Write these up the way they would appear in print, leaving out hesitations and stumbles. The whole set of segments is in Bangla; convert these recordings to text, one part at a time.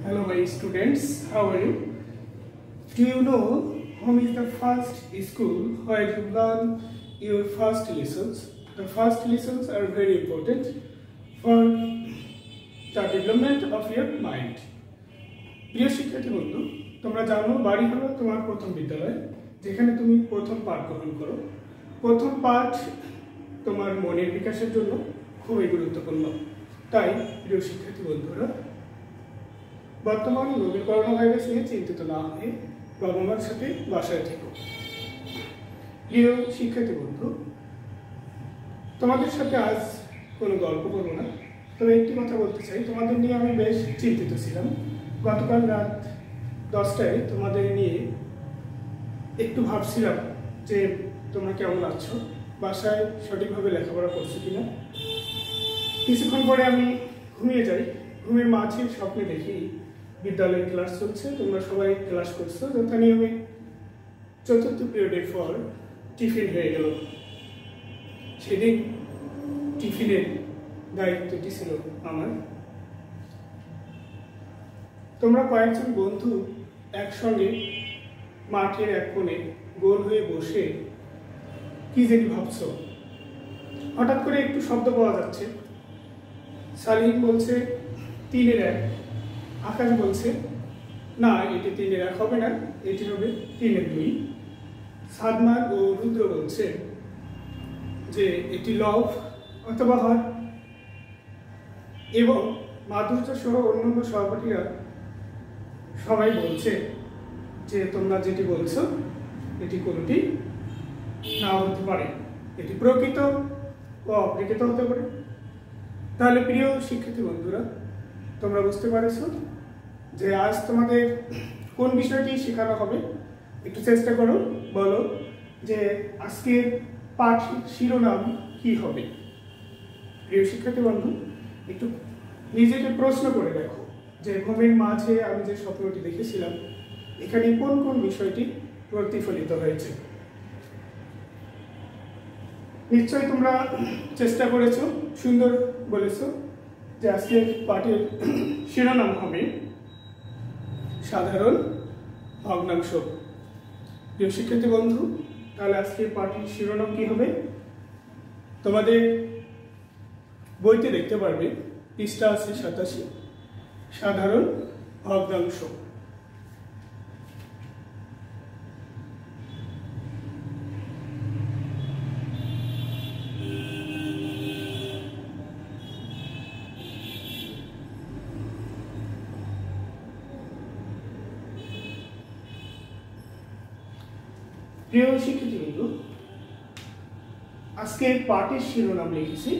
Hello my students, how are you? Do you know home is the first school where you learn your first lessons? The first lessons are very important for the development of your mind. প্রিয় শিক্ষার্থী বন্ধু, তোমরা জানো বাড়ি হলো তোমার প্রথম বিদ্যালয়, যেখানে তুমি প্রথম পাঠ গ্রহণ করো। প্রথম পাঠ তোমার মনের বিকাশের জন্য খুবই গুরুত্বপূর্ণ। তাই প্রিয় শিক্ষার্থী বন্ধুরা, বর্তমান নোভেল করোনা ভাইরাস নিয়ে চিন্তিত না হয়ে বাবা মার সাথে বাসায় থেকো। প্রিয় শিক্ষার্থী বন্ধু, তোমাদের সাথে আজ কোনো গল্প করবো না, তবে একটি কথা বলতে চাই। তোমাদের নিয়ে আমি বেশ চিন্তিত ছিলাম। গতকাল রাত 10টায় তোমাদের নিয়ে একটু ভাবছিলাম যে তোমরা কেমন আছো, বাসায় সঠিকভাবে লেখাপড়া করছো কিনা। কিছুক্ষণ পরে আমি ঘুমিয়ে যাই। ঘুমের মাঝে স্বপ্নে দেখি বিদ্যালয়ে ক্লাস চলছে, তোমরা সবাই ক্লাস করছো। যথা নিয়মে চতুর্থ পিরিয়ডের পর টিফিন হয়ে গেল। সেদিন টিফিনের দায়িত্বটি ছিল আমার। তোমরা কয়েকজন বন্ধু একসঙ্গে মাঠের এক কোণে গোল হয়ে বসে কি জানি ভাবছো। হঠাৎ করে একটু শব্দ পাওয়া যাচ্ছে। সালিম বলছে 3-এর 1। আকাশ বলছে না, এটি 3-এর 1 হবে না, এটি হবে 3-এর 2। সাদমান ও রুদ্র বলছে যে এটি লভ অথবা হর, এবং মাধুর্য সহ অন্যান্য সহপাঠীরা সবাই বলছে যে তোমরা যেটি বলছো এটি কোনোটি নাও হতে পারে, এটি প্রকৃত ও অপ্রকৃত হতে পারে। তাহলে প্রিয় শিক্ষার্থী বন্ধুরা, তোমরা বুঝতে পারছো যে আজ তোমাদের কোন বিষয়টি শেখানো হবে। একটু চেষ্টা করো, বলো যে আজকের পাঠ শিরোনাম কি হবে। প্রিয় শিক্ষার্থী বন্ধু, একটু নিজেকে প্রশ্ন করে দেখো যে ঘুমের মাঝে আমি যে স্বপ্নটি দেখেছিলাম এখানে কোন কোন বিষয়টি প্রতিফলিত হয়েছে। নিশ্চয়ই তোমরা চেষ্টা করেছো, সুন্দর বলেছো যে আজকের পাঠের শিরোনাম হবে সাধারণ ভগ্নাংশ। প্রিয় শিক্ষার্থী বন্ধু, তাহলে আজকের পাঠের শিরোনাম কি হবে? তোমাদের বইতে দেখতে পারবে, পৃষ্ঠা আছে 87, সাধারণ ভগ্নাংশ। প্রিয় শিক্ষার্থী বন্ধু, আজকে পাঠের শিরোনাম লিখেছি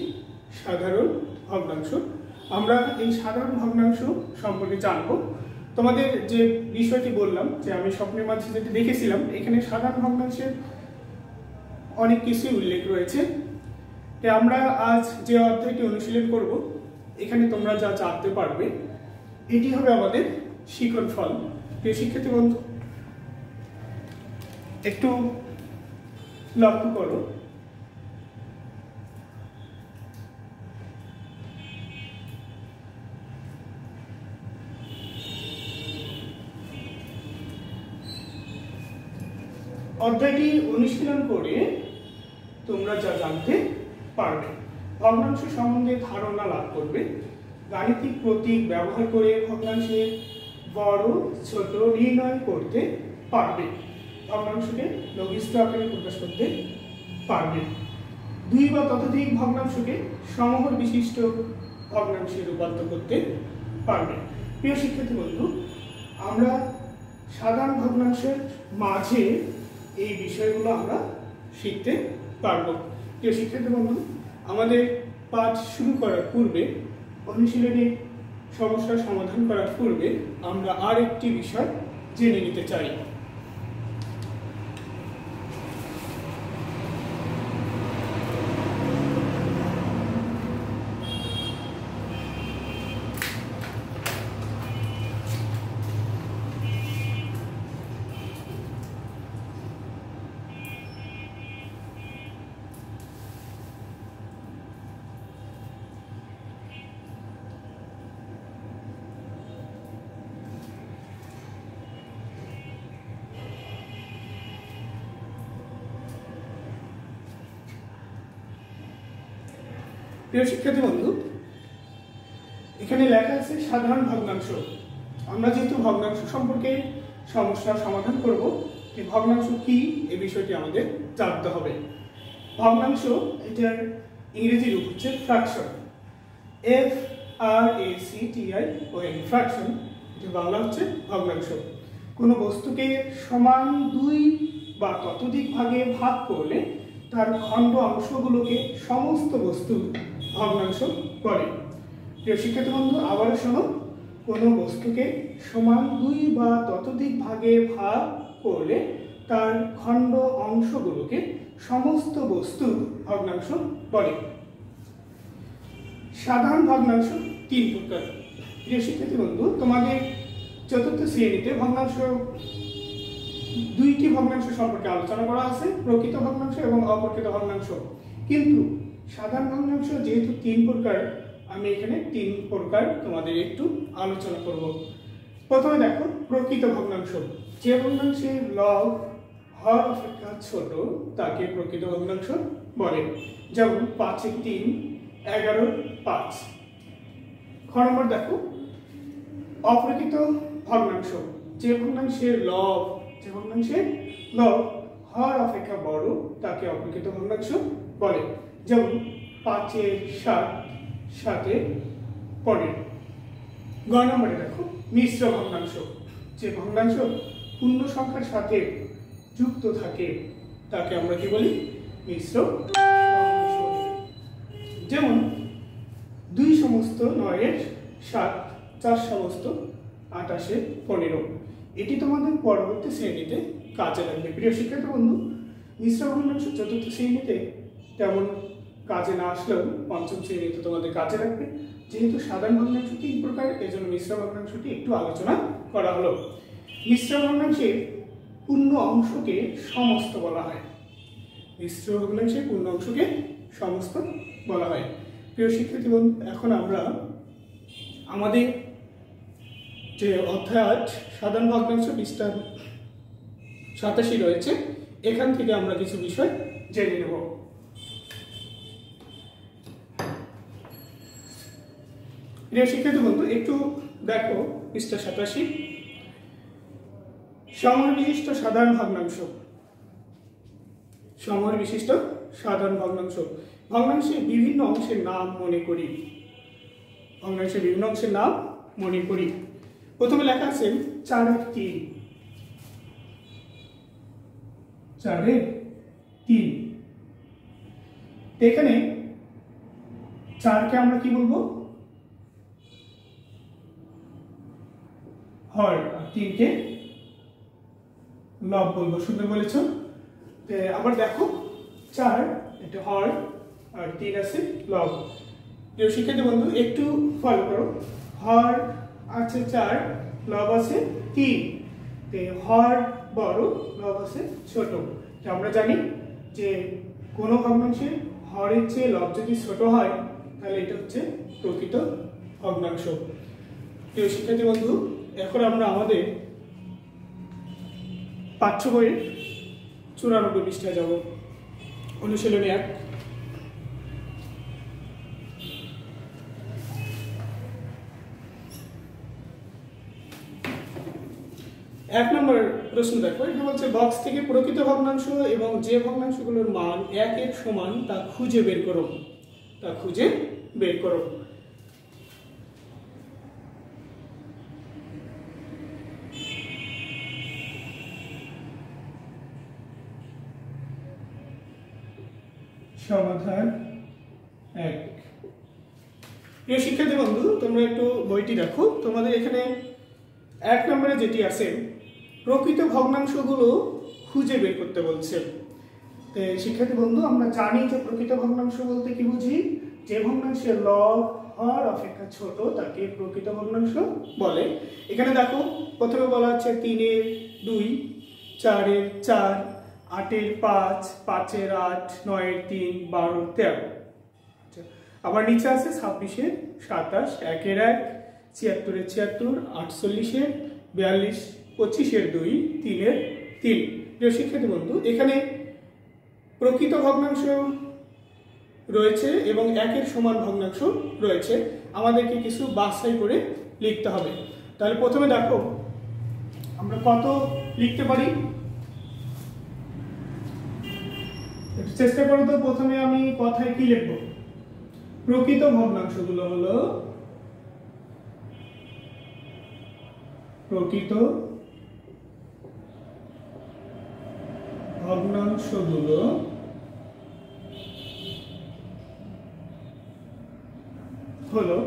সাধারণ ভগ্নাংশ। আমরা এই সাধারণ ভগ্নাংশ সম্পর্কে জানবো। তোমাদের যে বিষয়টি বললাম যে আমি স্বপ্নের মাঝে যেটি দেখেছিলাম, এখানে সাধারণ ভগ্নাংশের অনেক কিছুই উল্লেখ রয়েছে। আমরা আজ যে অধ্যায়টি অনুশীলন করব, এখানে তোমরা যা জানতে পারবে এটি হবে আমাদের শিখন ফল। প্রিয় শিক্ষার্থী বন্ধু, একটু লক্ষ্য করো, অধ্যায়টি অনুশীলন করে তোমরা যা জানতে পারবে। ভগ্নাংশ সম্বন্ধে ধারণা লাভ করবে, গাণিতিক প্রতীক ব্যবহার করে ভগ্নাংশের বড় ছোট নির্ণয় করতে পারবে, ভগ্নাংশকে লঘিষ্ঠ আকারে প্রকাশ করতে পারবে, 2 বা ততোধিক ভগ্নাংশকে সমহর বিশিষ্ট ভগ্নাংশে রূপান্তর করতে পারবে। প্রিয় শিক্ষার্থী বন্ধু, আমরা সাধারণ ভগ্নাংশের মাঝে এই বিষয়গুলো আমরা শিখতে পারবো। প্রিয় শিক্ষার্থী বন্ধু, আমাদের পাঠ শুরু করার পূর্বে, অনুশীলনী সমস্যার সমাধান করার পূর্বে আমরা আর একটি বিষয় জেনে নিতে চাই। প্রিয় শিক্ষার্থী বন্ধু, এখানে লেখা আছে সাধারণ ভগ্নাংশ। আমরা যেহেতু ভগ্নাংশ সম্পর্কে সমস্যার সমাধান করব, এই ভগ্নাংশ কি এই বিষয়টি আমাদের জানতে হবে। ভগ্নাংশ এটার ইংরেজি রূপ হচ্ছে ফ্র্যাকশন, FRACTION, ফ্র্যাকশন। এটা বাংলা হচ্ছে ভগ্নাংশ। কোনো বস্তুকে সমান 2 বা ততোধিক ভাগে ভাগ করলে তার খণ্ড অংশগুলোকে সমস্ত বস্তুর ভগ্নাংশ বলে। প্রিয় শিক্ষার্থী বন্ধু, আবার শোনো, কোনো বস্তুকে সমান 2 বা ততোধিক ভাগে ভাগ করলে তার খণ্ড অংশগুলোকে সমস্ত বস্তুর ভগ্নাংশ বলে। সাধারণ ভগ্নাংশ 3 প্রকার। প্রিয় শিক্ষার্থী বন্ধু, তোমাদের চতুর্থ শ্রেণীতে ভগ্নাংশ 2টি ভগ্নাংশ সম্পর্কে আলোচনা করা আছে, প্রকৃত ভগ্নাংশ এবং অপ্রকৃত ভগ্নাংশ। কিন্তু সাধারণ ভগ্নাংশ যেহেতু 3 প্রকার, আমি এখানে 3 প্রকার তোমাদের একটু আলোচনা করব। প্রথমে দেখো প্রকৃত ভগ্নাংশ। যে ভগ্নাংশের লব হর অপেক্ষা ছোট তাকে প্রকৃত ভগ্নাংশ বলে। যেমন 5/3, 11/5। খ নম্বর দেখো অপ্রকৃত ভগ্নাংশ। যে ভগ্নাংশের লব হর অপেক্ষা বড় তাকে অপ্রকৃত ভগ্নাংশ বলে। যেমন 5/7, 7/15। গ নম্বরে দেখো মিশ্র ভগ্নাংশ। যে ভগ্নাংশ পূর্ণ সংখ্যার সাথে যুক্ত থাকে তাকে আমরা কি বলি? মিশ্র ভগ্নাংশ। যেমন 2/9/7, 4/15। এটি তোমাদের পরবর্তী শ্রেণীতে কাজে লাগবে। প্রিয় শিক্ষার্থী বন্ধু, মিশ্র ভগ্নাংশ চতুর্থ শ্রেণীতে তেমন কাজে না আসলেও পঞ্চম শ্রেণীতে তোমাদের কাজে লাগবে। যেহেতু সাধারণ ভগ্নাংশ 3 প্রকার, এজন্য মিশ্র ভগ্নাংশটি একটু আলোচনা করা হলো। মিশ্র ভগ্নাংশের পূর্ণ অংশকে সমস্ত বলা হয়। মিশ্র ভগ্নাংশের পূর্ণ অংশকে সমস্ত বলা হয়। প্রিয় শিক্ষার্থী বন্ধু, এখন আমরা আমাদের যে অধ্যায় সাধারণ ভগ্নাংশ পৃষ্ঠা 87 রয়েছে, এখান থেকে আমরা কিছু বিষয় জেনে নেব। প্রিয় শিক্ষার্থী বন্ধু, একটু দেখো পৃষ্ঠা 87, সময় বিশিষ্ট সাধারণ ভগ্নাংশ। সময় বিশিষ্ট সাধারণ ভগ্নাংশ। ভগ্নাংশের বিভিন্ন অংশের নাম মনে করি। প্রথমে লেখা আছে 4/3। 4/3। এখানে 4কে আমরা কি বলবো? হর, আর 3কে লব বলবো। সুন্দর বলেছ। আবার দেখো 4 এটা হর আর 3 আছে লব। প্রিয় শিক্ষার্থী বন্ধু, একটু ফলো করো। হর আছে 4, লব আছে 3। হর বড়, লব আছে ছোট। আমরা জানি যে কোনো ভগ্নাংশের হরের চেয়ে লব যদি ছোট হয় তাহলে এটা হচ্ছে প্রকৃত ভগ্নাংশ। প্রিয় শিক্ষার্থী বন্ধু, এখন আমরা আমাদের পাঠ্য বইয়ের 94 পৃষ্ঠায় যাব। অনুশীলনী 1। এক নম্বর প্রশ্ন দেখো, এটা বলছে বক্স থেকে প্রকৃত ভগ্নাংশ এবং যে ভগ্নাংশগুলোর মান 1-এর সমান তা খুঁজে বের করো। সমাধান 1। প্রিয় শিক্ষার্থী বন্ধু, তোমরা একটু বইটি দেখো। তোমাদের এখানে 1 নম্বরে যেটি আছে, প্রকৃত ভগ্নাংশগুলো খুঁজে বের করতে বলছে। শিক্ষার্থী বন্ধু, আমরা জানি যে প্রকৃত ভগ্নাংশ বলতে কি বুঝি? যে ভগ্নাংশের লব হর অপেক্ষা ছোট তাকে প্রকৃত ভগ্নাংশ বলে। এখানে দেখো প্রথমে বলা হচ্ছে 3/2, 4/4, 8/5, 5/8, 9/3, 12/13। আবার নিচে আছে 26/27, 1/1, 76/76, 48/42, 25/2, 3/3। প্রিয় শিক্ষার্থী বন্ধু, এখানে প্রকৃত ভগ্নাংশ রয়েছে এবং 1-এর সমান ভগ্নাংশ রয়েছে, আমাদেরকে কিছু বাছাই করে লিখতে হবে। তাহলে প্রথমে দেখো আমরা কত লিখতে পারি, চেষ্টা করো তো। প্রথমে আমি কথায় কি লিখব, প্রকৃত ভগ্নাংশগুলো হলো প্রকৃত ভগ্নাংশগুলো হলো,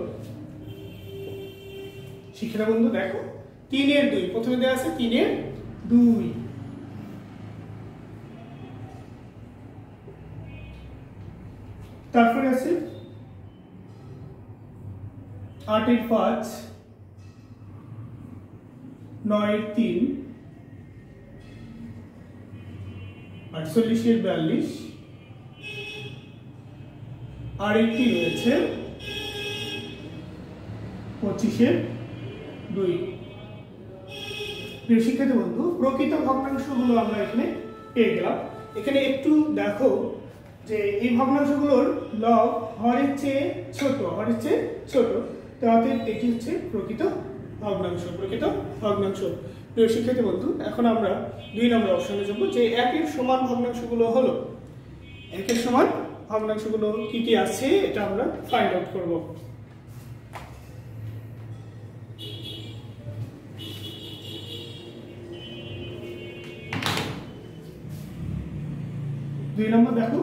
শিক্ষার্থী বন্ধু দেখো 3-এর 2, প্রথমে দেওয়া আছে 3-এর 2, তারপরে আছে 8-এর 5, 9-এর 3, 48-এর 42, আর একটি রয়েছে 25-এর 2। প্রিয় শিক্ষার্থী বন্ধু, প্রকৃত ভগ্নাংশগুলো আমরা এখানে পেয়ে গেলাম। এখানে একটু দেখো যে এই ভগ্নাংশগুলোর লব হরের চেয়ে ছোট, হরের চেয়ে ছোট, তাতে এটি হচ্ছে প্রকৃত ভগ্নাংশ, প্রকৃত ভগ্নাংশ। প্রিয় শিক্ষার্থী বন্ধু, এখন আমরা 2 নম্বর অপশনে যাব, যে 1-এর সমান ভগ্নাংশগুলো হলো। 1-এর সমান ভগ্নাংশগুলো কি কি আছে এটা আমরা ফাইন্ড আউট করব। দুই নম্বর দেখো,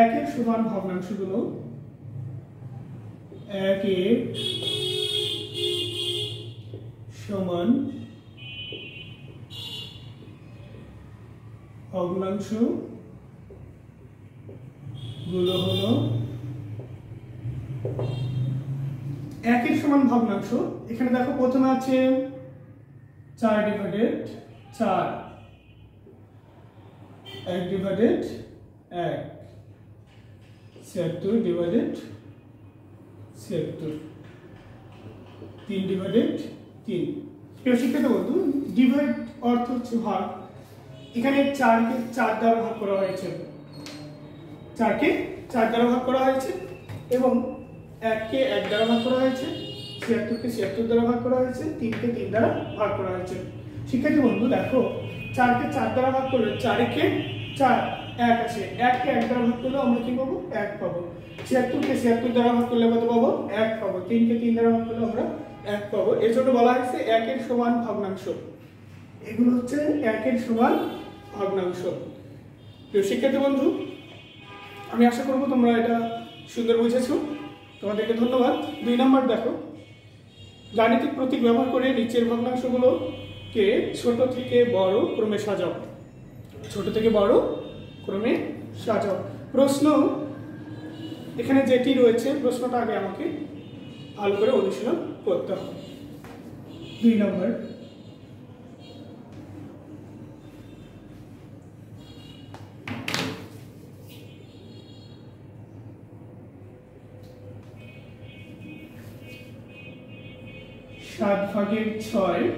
1-এর সমান ভগ্নাংশগুলো, 1-এর সমান ভগ্নাংশ গুলো হলো, 1-এর সমান ভগ্নাংশ। এখানে দেখো প্রথমে আছে 4/4, 1/1, 76/76, 3/3। প্রিয় শিক্ষার্থী বন্ধু, ডিভাইড অর্থ হচ্ছে ভাগ। এখানে 4-কে 4 দ্বারা ভাগ করা হয়েছে, 4-কে 4 দ্বারা ভাগ করা হয়েছে এবং 1-কে 1 দ্বারা ভাগ করা হয়েছে, 76-কে 76 দ্বারা ভাগ করা হয়েছে, 3-কে 3 দ্বারা ভাগ করা হয়েছে। শিক্ষার্থী বন্ধু দেখো, 4-কে 4 দ্বারা ভাগ করলে 4-কে 4, 1 আসে, 1-কে 1 দ্বারা ভাগ করলে আমরা কি পাবো, 1 পাবো। 76-কে 76 দ্বারা ভাগ করলে কত পাবো, 1 পাবো। 3-কে 3 দ্বারা ভাগ করলে আমরা 1 পাবো। এর জন্য বলা হয়েছে 1-এর সমান ভগ্নাংশ। এগুলো হচ্ছে 1-এর সমান ভগ্নাংশ। প্রিয় শিক্ষার্থী বন্ধু, আমি আশা করব তোমরা এটা সুন্দর বুঝেছো, তোমাদেরকে ধন্যবাদ। 2 নম্বর দেখো, গাণিতিক প্রতীক ব্যবহার করে নিচের ভগ্নাংশগুলোকে ছোট থেকে বড় ক্রমে সাজাও। ছোট থেকে বড় ক্রমে সাজাও। প্রশ্ন এখানে যেটি রয়েছে, প্রশ্নটা আগে আমাকে ভালো করে অনুশীলন করতে হবে। 2 নম্বর, সাত ভাগের 6,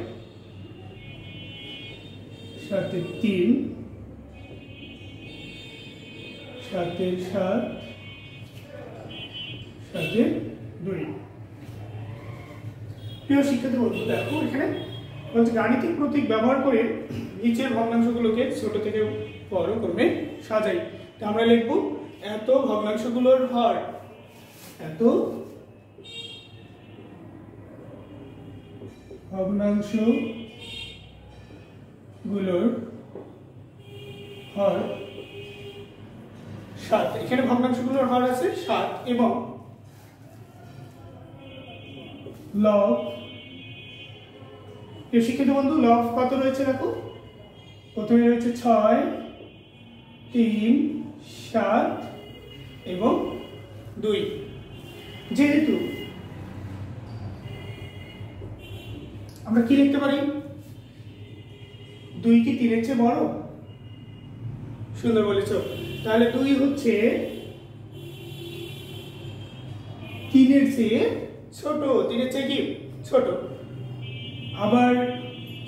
7-এর 3, 7-এর 7, 7-এর 2। প্রিয় শিক্ষার্থী বন্ধু দেখো, এখানে বলছে গাণিতিক প্রতীক ব্যবহার করে নিচের ভগ্নাংশগুলোকে ছোট থেকে বড় ক্রমে সাজাই। তো আমরা লিখব এত ভগ্নাংশগুলোর হর, এত ভগ্নাংশগুলোর হর 7। এখানে ভগ্নাংশগুলোর হর আছে 7 এবং লব, শিক্ষিত বন্ধু লব কত রয়েছে দেখো, প্রথমে রয়েছে 6, 3, 7 এবং 2। যেহেতু আমরা কি লিখতে পারি, 2 কি 3-এর চেয়ে বড়? সুন্দর বলেছ। তাহলে 2 হচ্ছে 3-এর চেয়ে ছোট, 3-এর চেয়ে কি ছোট। আবার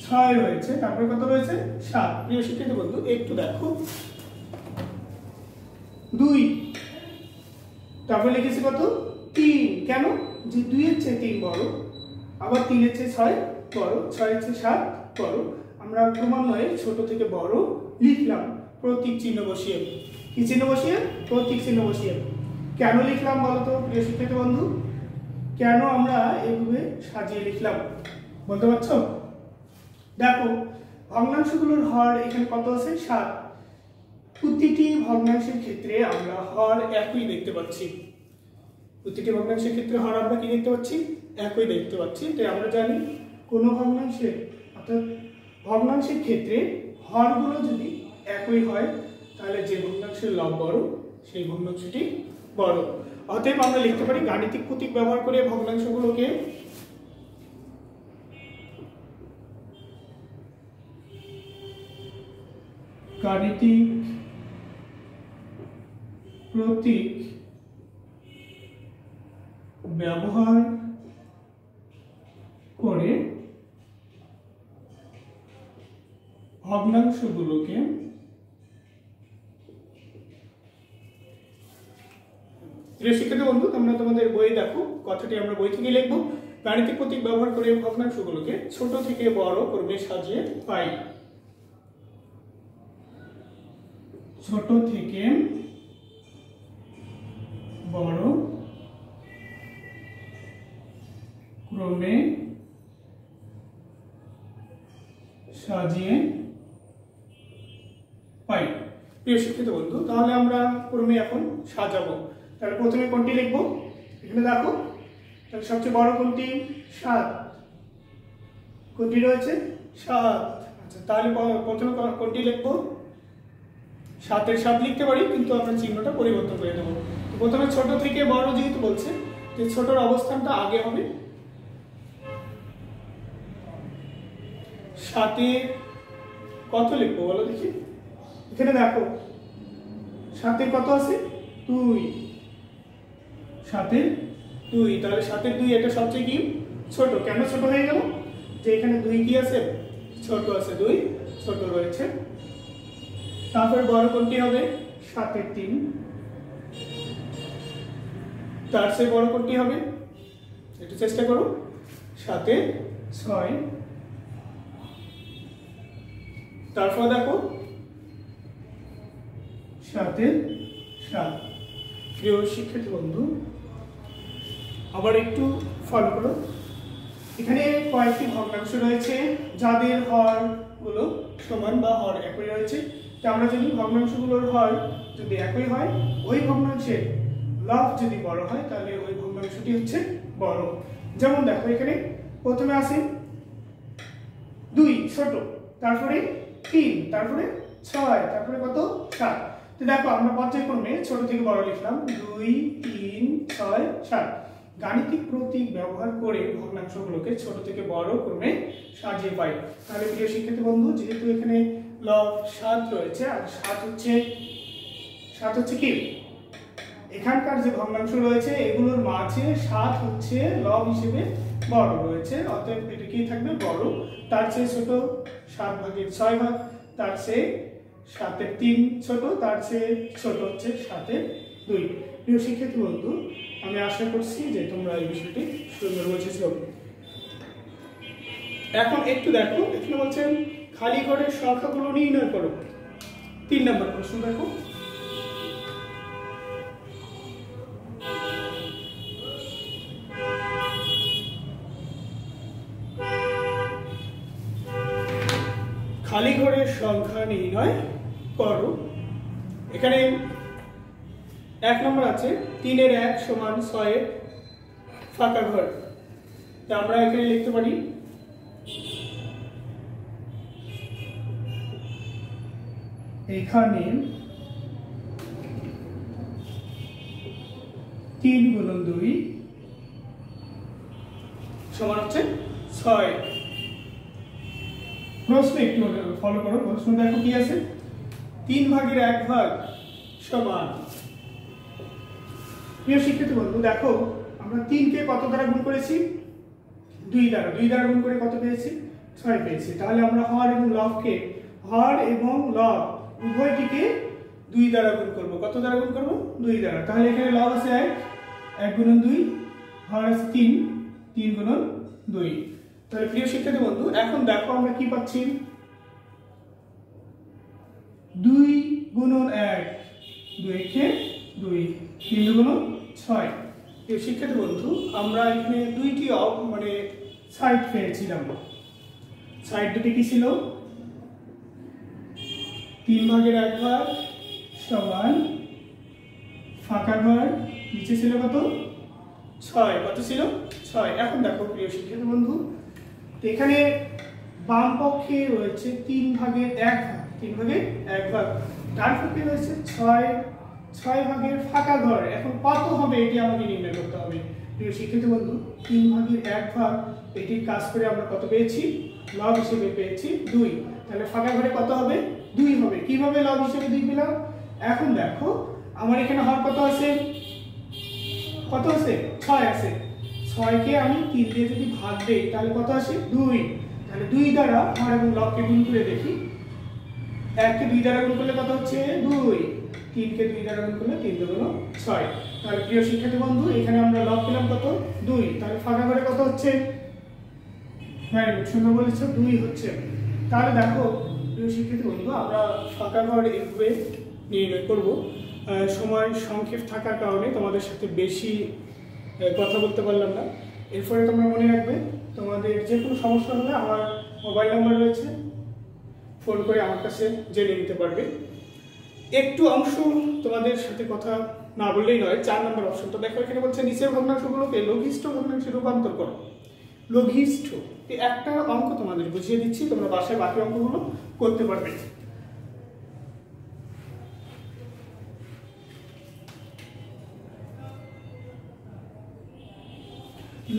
6 রয়েছে, তারপরে কত রয়েছে 7। প্রিয় শিক্ষিত বন্ধু একটু দেখো, 2 তারপরে লিখেছি কত 3, কেন যে 2 এর চেয়ে 3 বড়, আবার 3 এর চেয়ে 6 বড়, 6 এর চেয়ে 7 বড়। আমরা ক্রমান্বয়ে ছোট থেকে বড় লিখলাম প্রতীক চিহ্ন বসিয়ে। কি চিহ্ন বসিয়ে? প্রতীক চিহ্ন বসিয়ে। কেন লিখলাম বলতো প্রিয় শিক্ষার্থী বন্ধু, কেন আমরা এইভাবে সাজিয়ে লিখলাম বলতে পারছো? দেখো ভগ্নাংশগুলোর হর এখানে কত আছে? 7। প্রতিটি ভগ্নাংশের ক্ষেত্রে আমরা হর একই দেখতে পাচ্ছি। প্রতিটি ভগ্নাংশের ক্ষেত্রে হর আমরা কি দেখতে পাচ্ছি? একই দেখতে পাচ্ছি। তাই আমরা জানি কোন ভগ্নাংশে অর্থাৎ ভগ্নাংশের ক্ষেত্রে হরগুলো যদি একই হয় তাহলে যে ভগ্নাংশের লব বড় সেই ভগ্নাংশটি বড়। অতএব আমরা লিখতে পারি গাণিতিক প্রতীক ব্যবহার করে ভগ্নাংশগুলোকে গাণিতিক প্রতীক ব্যবহার করে ভগ্নাংশগুলোকে প্রিয় শিক্ষার্থী বন্ধু, তোমরা তোমাদের বই দেখো, কথাটি আমরা বই থেকে লিখবো। গাণিতিক প্রতীক ব্যবহার করে ভগ্নাংশগুলোকে ছোট থেকে বড় ক্রমে সাজিয়ে পাই। ছোট থেকে বড় ক্রমে সাজিয়ে পাই। প্রিয় শিক্ষিত বন্ধু, তাহলে আমরা ক্রমে এখন সাজাবো। তাহলে প্রথমে কোনটি লিখবো? এখানে দেখো, তাহলে সবচেয়ে বড় কোনটি? 7। কোনটি রয়েছে? 7। আচ্ছা, তাহলে প্রথমে কোনটি লিখবো? 7 এর 7 লিখতে পারি, কিন্তু আমরা চিহ্নটা পরিবর্তন করে দেবো। তো প্রথমে ছোট থেকে বড় যেহেতু বলছে, যে ছোটর অবস্থানটা আগে হবে। 7 এ কত লিখবো বলো দেখি? এখানে দেখো 7 এ কত আছে? 2। 7 এ 2, তাহলে 7 এ 2 এটা সবচেয়ে কি ছোট। কেন ছোট হয়ে গেল? যে এখানে 2 কি আছে? ছোট আছে, 2 ছোট রয়েছে। তারপর বড় কোনটি হবে? 7 এ 3। তার চেয়ে বড় কোনটি হবে? একটু চেষ্টা করো। 7 এ 6। তারপর দেখো 7 এ 7। প্রিয় শিক্ষার্থী বন্ধু, আবার একটু ফলো করো। এখানে কয়েকটি ভগ্নাংশ রয়েছে যাদের হর গুলো সমান বা হর একই রয়েছে। তো আমরা জানি ভগ্নাংশগুলোর হর যদি একই হয়, ওই ভগ্নাংশের লব যদি বড় হয় তাহলে ওই ভগ্নাংশটি হচ্ছে বড়। যেমন দেখো এখানে প্রথমে আছে 2 ছোট, তারপরে 3, তারপরে 6, তারপরে কত? 7। তো দেখো আমরা পর্যায়ক্রমে ছোট থেকে বড় লিখলাম 2, 3, 6, 7। গাণিতিক প্রতীক ব্যবহার করে ভগ্নাংশগুলোকে ছোট থেকে বড় ক্রমে সাজিয়ে পাই। তাহলে প্রিয় শিক্ষার্থী বন্ধু, যেহেতু এখানে লব 7 রয়েছে আর 7 হচ্ছে কি এখানকার যে ভগ্নাংশ রয়েছে এগুলোর মাঝে 7 হচ্ছে লব হিসেবে বড় রয়েছে, অতএব এটা কি থাকবে? বড়। তার চেয়ে ছোট 7 ভাগের 6 ভাগ, তার চেয়ে 7 এর 3 ছোট, তার চেয়ে ছোট হচ্ছে 7 এর 2। প্রিয় শিক্ষার্থী বন্ধু, আমি আশা করছি যে তোমরা এই বিষয়টি সুন্দর বুঝেছো। এখন একটু দেখো, এখানে বলছেন খালি ঘরের সংখ্যাগুলো নির্ণয় করো। 3 নম্বর প্রশ্ন দেখো। খালি ঘরের সংখ্যা নির্ণয় করো। এখানে 1 নম্বর আছে 3 এর 1 সমান 6 এর ফাঁকা ঘর। তা আমরা এখানে লিখতে পারি এখানে 3 গুণন 2 সমান হচ্ছে 6। প্রশ্ন একটু ফলো করো। প্রশ্ন দেখো কি আছে? 3 ভাগের 1 ভাগ সমান। প্রিয় শিক্ষার্থী বন্ধু, দেখো আমরা 3 কে কত দ্বারা গুণ করেছি? 2 দ্বারা। 2 দ্বারা গুণ করে কত পেয়েছি? 6 পেয়েছি। তাহলে আমরা হর এবং লব উভয়টিকে 2 দ্বারা গুণ করব। কত দ্বারা গুণ করব? 2 দ্বারা। তাহলে এখানে লব আছে 1, 1 গুণন 2, হর আছে 3, 3 গুণন 2। তাহলে প্রিয় শিক্ষার্থী বন্ধু, এখন দেখো আমরা কি পাচ্ছি, 2 গুণন 1, 2 কে 2, 3 গুণন 6। প্রিয় শিক্ষার্থী বন্ধু, আমরা এখানে দুইটি মানে সাইড পেয়েছিলাম। সাইড দুটি কি ছিল? 3 ভাগের 1 ভাগ সমান ফাঁকা ঘর, নিচে ছিল কত? 6। কত ছিল? 6। এখন দেখো প্রিয় শিক্ষার্থী বন্ধু, এখানে বাম পক্ষে রয়েছে 3 ভাগের 1 ভাগ, 3 ভাগের 1 ভাগ, ডান পক্ষে রয়েছে 6 ভাগের ফাঁকা ঘর। এখন কত হবে এটি আমাকে নির্ণয় করতে হবে। প্রিয় শিক্ষার্থী বন্ধু, 3 ভাগের 1 ভাগ, এটির কাজ করে আমরা কত পেয়েছি? লব হিসেবে পেয়েছি 2। তাহলে ফাঁকা ঘরে কত হবে? 2 হবে। কিভাবে লব হিসেবে 2 পেলাম? এখন দেখো আমার এখানে হর কত আছে? কত আছে? 6 আছে। 6 কে আমি 3 দিয়ে যদি ভাগ দেই তাহলে কত আসে? 2। তাহলে 2 দ্বারা হর এবং লবকে গুণ করে দেখি। 1 কে 2 দ্বারা গুণ করলে কত হচ্ছে? 2। 3 কে 2 দ্বারা গুণ করলে 3 দুগুণ 6। তাহলে প্রিয় শিক্ষার্থী বন্ধু, এখানে আমরা লব পেলাম কত? 2। তাহলে ফাঁকা ঘরে কত হচ্ছে? হ্যাঁ, সুন্দর বলেছো, 2 হচ্ছে। তাহলে দেখো প্রিয় শিক্ষার্থী বন্ধু, আমরা ফাঁকা ঘর এইভাবে নির্ণয় করব। সময় সংক্ষেপ থাকার কারণে তোমাদের সাথে বেশি কথা বলতে পারলাম না। এরপরে তোমরা মনে রাখবে, তোমাদের যে কোনো সমস্যা হলে আমার মোবাইল নাম্বার রয়েছে, ফোন করে আমার কাছে জেনে নিতে পারবে। একটু অংশ তোমাদের সাথে কথা না বললেই নয়, 4 নম্বর অপশনটা দেখো। এখানে বলছে নিচের ভগ্নাংশগুলোকে লঘিষ্ঠ ভগ্নাংশে রূপান্তর করো। লঘিষ্ঠ একটা অঙ্ক তোমাদের বুঝিয়ে দিচ্ছি, তোমরা বাসায় বাকি অঙ্কগুলো করতে পারবে।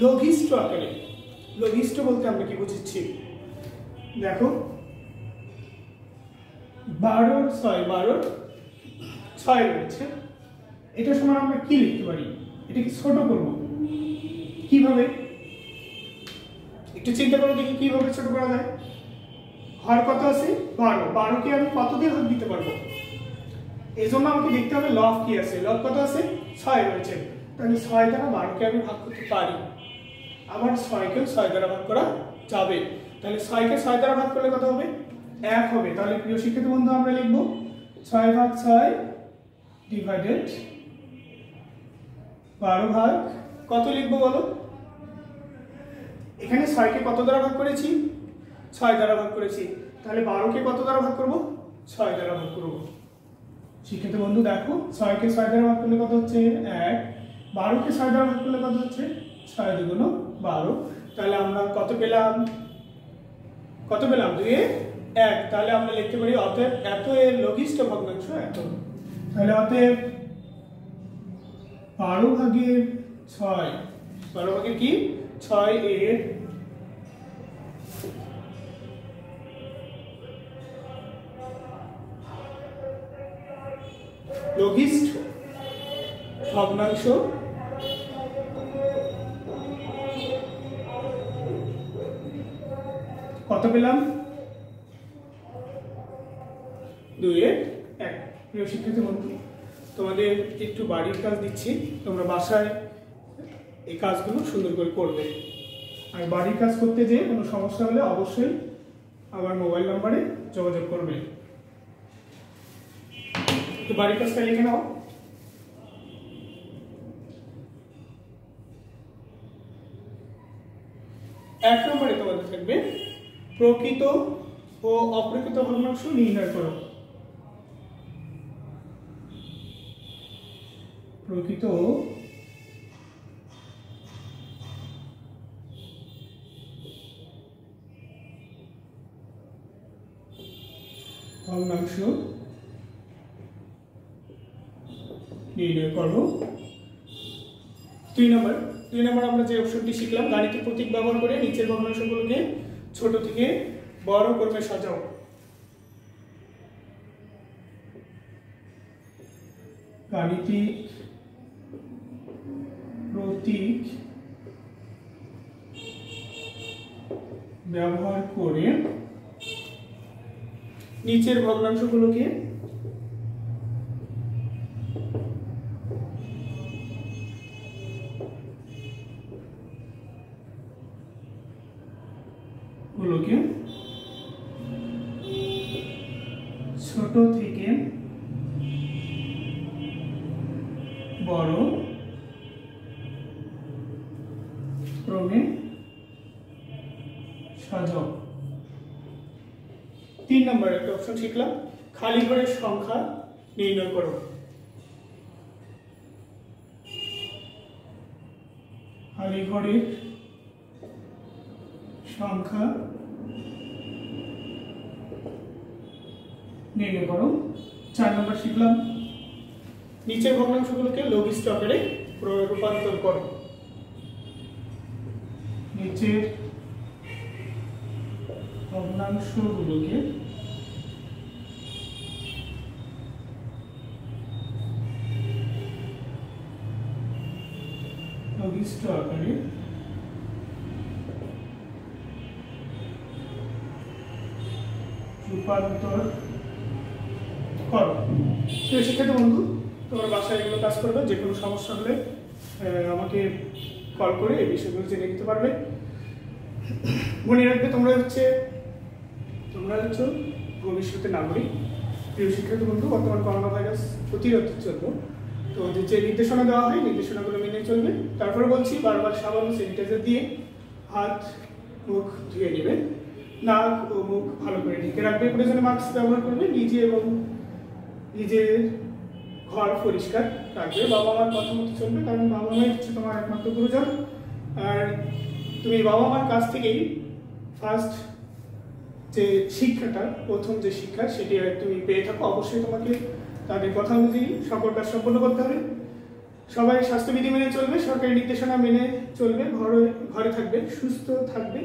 লঘিষ্ঠ আকারে, লঘিষ্ঠ বলতে আমরা কি বুঝছি দেখো, 12 6 রয়েছে। এটা সমান আমরা কি লিখতে পারি? এটাকে ছোট করব কিভাবে? একটু চিন্তা করো দেখি কিভাবে ছোট করা যায়। হর কত আছে? 12। 12 কে আমি কত দিয়ে ভাগ দিতে পারবো? এই জন্য আমাকে দেখতে হবে লব কি আছে। লব কত আছে? 6 রয়েছে। তাহলে 6 দ্বারা 12 কে আমি ভাগ করতে পারি, আবার 6 কে 6 দ্বারা ভাগ করা যাবে। তাহলে 6 কে 6 দ্বারা ভাগ করলে কত হবে? 1 হবে। তাহলে প্রিয় শিক্ষার্থী বন্ধু, আমরা লিখব 6 ভাগ 6 ডিভাইডেড 12 ভাগ কত লিখবো বলো? এখানে 6 কে কত দ্বারা ভাগ করেছি? 6 দ্বারা ভাগ করেছি। তাহলে 12 কে কত দ্বারা ভাগ করব? 6 দ্বারা ভাগ করব। শিক্ষার্থী বন্ধু দেখো, 6 কে 6 দ্বারা ভাগ করলে কত হচ্ছে? 1। 12 কে 6 দ্বারা ভাগ করলে কত হচ্ছে? 6 দুগুণ 12। তাহলে আমরা কত পেলাম? কত পেলাম? 2 এ 1। তাহলে আমরা লিখতে পারি অতএব এত এর লঘিষ্ঠ ভগ্নাংশ এত। তাহলে অতএব 12 ভাগের 6, 12 ভাগের কি? 6 এর লঘিষ্ঠ ভগ্নাংশ কত পেলাম? 2 এর 1। প্রিয় শিক্ষার্থী বন্ধু, তোমাদের একটু বাড়ির কাজ দিচ্ছি, তোমরা বাসায় এই কাজগুলো সুন্দর করে করবে। আর বাড়ির কাজ করতে যেয়ে কোনো সমস্যা হলে অবশ্যই আমার মোবাইল নাম্বারে যোগাযোগ করবে। তো বাড়ির কাজটা লিখে নাও। এক নম্বরে তোমাদের থাকবে প্রকৃত ও অপ্রকৃত ভগ্নাংশ নির্ণয় করো। প্রকৃত ভগ্নাংশ নির্ণয় করো। 2 নম্বর আমরা যে অপশনটি শিখলাম, গাণিতিক প্রতীক ব্যবহার করে নিচের ভগ্নাংশগুলোকে ছোট থেকে বড় ক্রমে সাজাও। গাণিতিক প্রতীক ব্যবহার করে নিচের ভগ্নাংশগুলোকে গুলোকে ছোট থেকে বড় ক্রমে সাজাও। 3 নম্বর একটা অপশন শিখলাম, খালি ঘরের সংখ্যা নির্ণয় করো। খালি ঘরের সংখ্যা নির্ণয় করো। 4 নম্বর শিখলাম, নিচের ভগ্নাংশগুলোকে লঘিষ্ঠ আকারে রূপান্তর করো। নিচের ভগ্নাংশগুলোকে লঘিষ্ঠ আকারে রূপান্তর করো। প্রিয় শিক্ষার্থী বন্ধু, তোমার বাসায় এগুলো কাজ করবে। যে কোনো সমস্যা হলে আমাকে কল করে এই বিষয়গুলো জেনে নিতে পারবে। মনে রাখবে তোমরা হচ্ছে ভবিষ্যতের নাগরিক। প্রিয় শিক্ষার্থী বন্ধু, বর্তমান করোনা ভাইরাস প্রতিরোধের জন্য তোমাদের যে নির্দেশনা দেওয়া হয় নির্দেশনাগুলো মেনে চলবে। তারপরে বলছি, বারবার সাবান ও স্যানিটাইজার দিয়ে হাত মুখ ধুয়ে নেবে, নাক ও মুখ ভালো করে ঢেকে রাখবে, প্রয়োজনে মাস্ক ব্যবহার করবে, নিজে এবং নিজের ঘর পরিষ্কার রাখবে, বাবা মার কথা মতো চলবে, কারণ বাবা মাই হচ্ছে তোমার একমাত্র গুরুজন। আর তুমি বাবা মার কাছ থেকেই ফার্স্ট যে শিক্ষাটা, প্রথম যে শিক্ষা সেটি তুমি পেয়ে থাকো। অবশ্যই তোমাকে তাদের কথা অনুযায়ী সকল কাজ সম্পন্ন করতে হবে। সবাই স্বাস্থ্যবিধি মেনে চলবে, সরকারি নির্দেশনা মেনে চলবে, ঘরে থাকবে, সুস্থ থাকবে।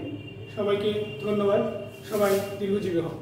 সবাইকে ধন্যবাদ। সবাই দীর্ঘজীবী হোক।